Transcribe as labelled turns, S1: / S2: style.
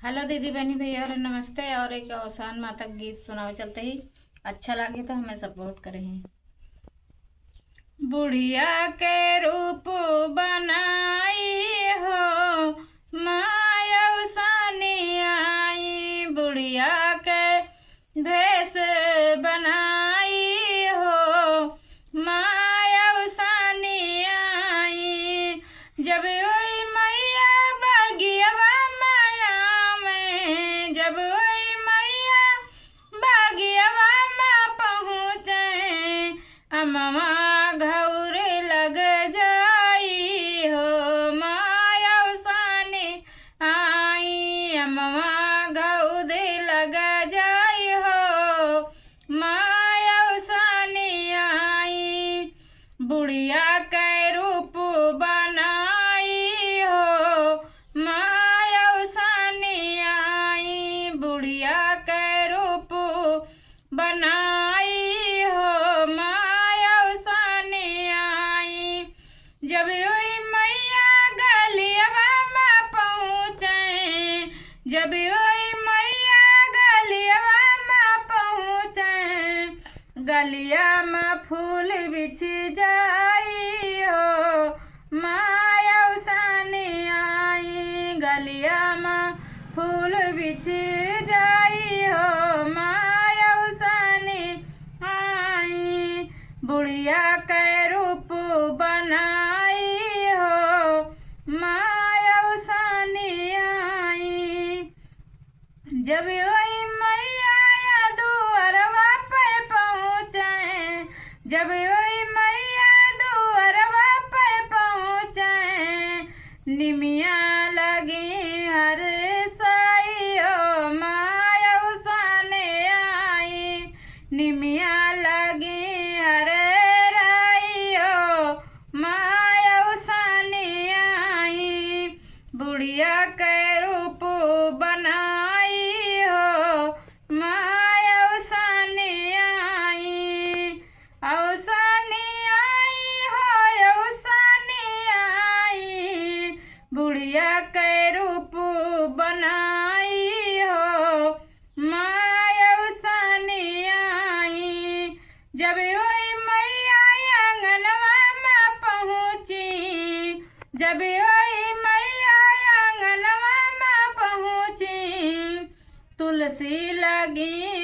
S1: Hello दीदी बहनी भैया और नमस्ते। और एक आसान माता गीत सुनाओ चलते ही। अच्छा लगे तो हमें सपोर्ट करें। बुढ़िया के रूप बनाई हो माया सनी आई, बुढ़िया के भेष बनाई हो माया सनी आई। जब ओई मैया बगियवा माया में, जब ओई मैया बगियवा में पहुँचे अमवा घौर लग जाई हो माया सनी आई, अमवा घौर लग जाई हो माया सनी आई। बुढ़िया के रूप बनाई हो माया सनी आई, बुढ़िया के रूप बनाई हो माया सनी आई। जब ओई मैया गलियवा में पहुँचे, जब ओई मैया गलियवा में पहुँचे गलिया में फूल बिछ जाई हो माया सनी आई, गलिया में फूल बिछ जाई हो माया सनी आई। बुढ़िया के रूप बनाई हो माया सनी आई। जब ओई मैया दुअरवा पे पहुँचे, जब ओई मैया दुअरवा पे पहुँचे निमिया लगी हर साइयो माया सनी आई, निमिया लगी हर राइयो माया सनी आई। बुढ़िया के रूप बनाई हो माया सनी आई, औसनी आई हो औसनी आई। बुढ़िया के रूप बनाई हो माया सनी आई। जब ओई मैया आंगनवा में पहुँची, जब ओई मैया आंगनवा में पहुँची तुलसी लगी